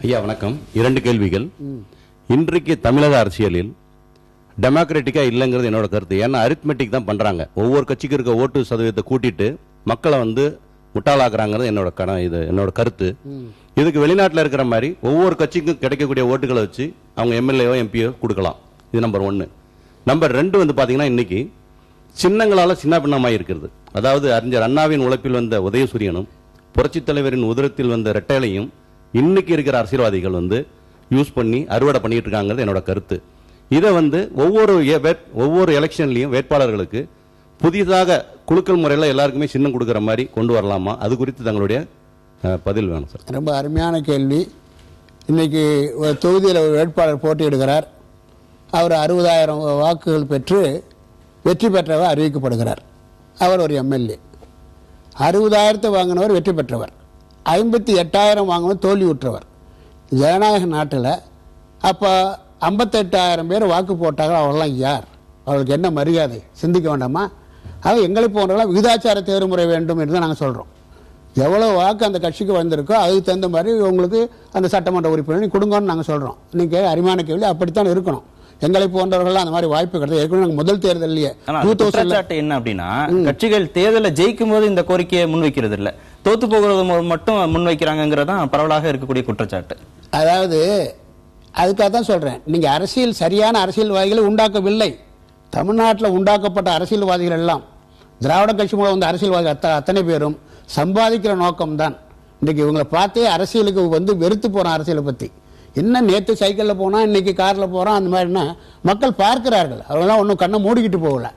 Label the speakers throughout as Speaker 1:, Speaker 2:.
Speaker 1: ஐயா வணக்கம். 2 கேள்விகள். இன்றைக்கு தமிழக அரசியலில் டெமோக்ராட்டிக்கா இல்லைங்கிறது என்னோட கருத்து. ஏன்னா அரித்மெட்டிக் தான் பண்றாங்க. ஒவ்வொரு கட்சிக்கு இருக்க ஓட்டு சதவீதத்தை கூட்டிட்டு மக்களை முட்டாளாக்குறாங்கிறது என்னோட கருத்து. இதுக்கு வெளிநாட்டில் இருக்கிற மாதிரி ஒவ்வொரு கட்சிக்கும் கிடைக்கக்கூடிய ஓட்டுகளை வச்சு அவங்க எம்எல்ஏவோ எம்பியோ கொடுக்கலாம். இது நம்பர் 1. நம்பர் 2 பாத்தீங்கன்னா இன்னைக்கு சின்னங்களால சின்ன பின்னமாய் இருக்கிறது. அதாவது அறிஞர் அண்ணாவின் உழைப்பில் வந்த உதயசூரியனும் புரட்சி தலைவரின் உதிரத்தில் வந்த ரெட்டையிலையும் இன்னைக்கு இருக்கிற அரசியல்வாதிகள் யூஸ் பண்ணி அறுவடை பண்ணிட்டு இருக்காங்கிறது என்னோட கருத்து. இதை ஒவ்வொரு எலெக்ஷன்லையும் வேட்பாளர்களுக்கு புதிதாக குலுக்கல் முறையில் எல்லாருக்குமே சின்னம் கொடுக்குற மாதிரி கொண்டு வரலாமா? அது குறித்து தங்களுடைய பதில் வேணும் சார்.
Speaker 2: ரொம்ப அருமையான கேள்வி. இன்னைக்கு ஒரு தொகுதியில் ஒரு வேட்பாளர் போட்டியிடுகிறார். அவர் 60,000 வாக்குகள் பெற்று வெற்றி பெற்றவர் அறிவிக்கப்படுகிறார். அவர் ஒரு எம்எல்ஏ. 60,000 வாங்கினவர் வெற்றி பெற்றவர், 58,000 வாங்கினவர் தோல்வியுற்றவர். ஜனநாயக நாட்டில் அப்போ 58,000 பேர் வாக்கு போட்டாங்க. அவர்களெல்லாம் யார்? அவர்களுக்கு என்ன மரியாதை? சிந்திக்க வேண்டாமா? ஆக எங்களை போன்றவர்களாம் விகிதாச்சார தேர்வுமுறை வேண்டும் என்று தான் நாங்கள் சொல்கிறோம். எவ்வளோ வாக்கு அந்த கட்சிக்கு வந்திருக்கோ அதுக்கு தகுந்த மாதிரி உங்களுக்கு அந்த சட்டமன்ற உறுப்பினர் கொடுங்கன்னு நாங்கள் சொல்கிறோம். நீங்கள் அருமையான கேள்வி. அப்படித்தான் இருக்கணும். எங்களை போன்றவர்கள் அந்த மாதிரி வாய்ப்பு கிடையாது. ஏற்கனவே முதல் தேர்தலையே
Speaker 3: என்ன அப்படின்னா, கட்சிகள் தேர்தலை ஜெயிக்கும் போது இந்த கோரிக்கையை முன்வைக்கிறது இல்ல, தோத்து போகிறது மட்டும் முன்வைக்கிறாங்கிறதா பரவலாக இருக்கக்கூடிய குற்றச்சாட்டு.
Speaker 2: அதாவது அதுக்காக தான் சொல்றேன், நீங்க சரியான அரசியல்வாதிகளை உண்டாக்கவில்லை. தமிழ்நாட்டில் உண்டாக்கப்பட்ட அரசியல்வாதிகள் எல்லாம் திராவிட கட்சி மூலம் வந்த அரசியல்வாதி அத்தனை பேரும் சம்பாதிக்கிற நோக்கம்தான். இன்னைக்கு இவங்களை பார்த்தே அரசியலுக்கு வெறுத்து போறோம். அரசியலை பத்தி என்ன, நேற்று சைக்கிளில் போனால் இன்னைக்கு காரில் போகிறோம், அந்த மாதிரினா மக்கள் பார்க்கிறார்கள். அவங்களாம் ஒன்றும் கண்ணை மூடிக்கிட்டு போகல.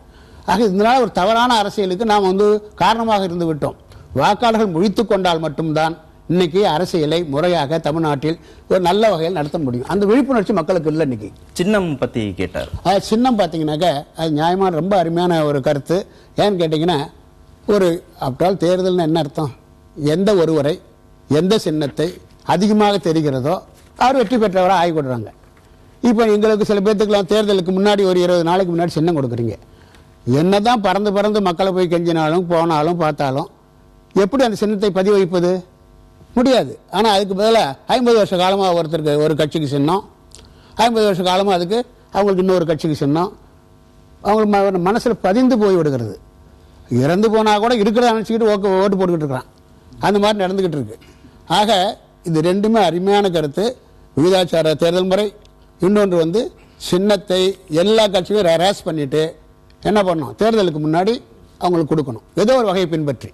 Speaker 2: ஆக இதனால ஒரு தவறான அரசியலுக்கு நாம் காரணமாக இருந்து விட்டோம். வாக்காளர்கள் முழித்து கொண்டால் மட்டும்தான் இன்னைக்கு அரசியலை முறையாக தமிழ்நாட்டில் ஒரு நல்ல வகையில் நடத்த முடியும். அந்த விழிப்புணர்ச்சி மக்களுக்கு இல்லை. இன்னைக்கு
Speaker 3: சின்னம் பற்றி கேட்டார்.
Speaker 2: சின்னம் பார்த்தீங்கன்னாக்க அது நியாயமான ரொம்ப அருமையான ஒரு கருத்து. ஏன்னு கேட்டிங்கன்னா, ஆப்டால் தேர்தல்னு என்ன அர்த்தம்? எந்த ஒருவரை எந்த சின்னத்தை அதிகமாக தெரிகிறதோ அவர் வெற்றி பெற்றவராக ஆகி கொடுறாங்க. இப்போ எங்களுக்கு சில பேர்த்துக்கெல்லாம் தேர்தலுக்கு முன்னாடி ஒரு 20 நாளைக்கு முன்னாடி சின்னம் கொடுக்குறீங்க. என்னதான் பறந்து மக்களை போய் கெஞ்சினாலும் போனாலும் பார்த்தாலும் எப்படி அந்த சின்னத்தை பதிவு வைப்பது? முடியாது. ஆனால் அதுக்கு பதிலாக 50 வருஷ காலமாக ஒருத்தருக்கு ஒரு கட்சிக்கு சின்னம், 50 வருஷ காலமாக அதுக்கு அவங்களுக்கு இன்னொரு கட்சிக்கு சின்னம், அவங்களுக்கு மனசில் பதிந்து போய் விடுகிறது. இறந்து போனால் கூட இருக்கிறத நினச்சிக்கிட்டு ஓட்டு போட்டுக்கிட்டு இருக்கிறான். அந்த மாதிரி நடந்துக்கிட்டு இருக்கு. ஆக இது ரெண்டுமே அருமையான கருத்து. விகிதாச்சார தேர்தல் முறை, இன்னொன்று சின்னத்தை எல்லா கட்சியும் ரேஸ் பண்ணிட்டு என்ன பண்ணணும், தேர்தலுக்கு முன்னாடி அவங்களுக்கு கொடுக்கணும், ஏதோ ஒரு வகையை பின்பற்றி.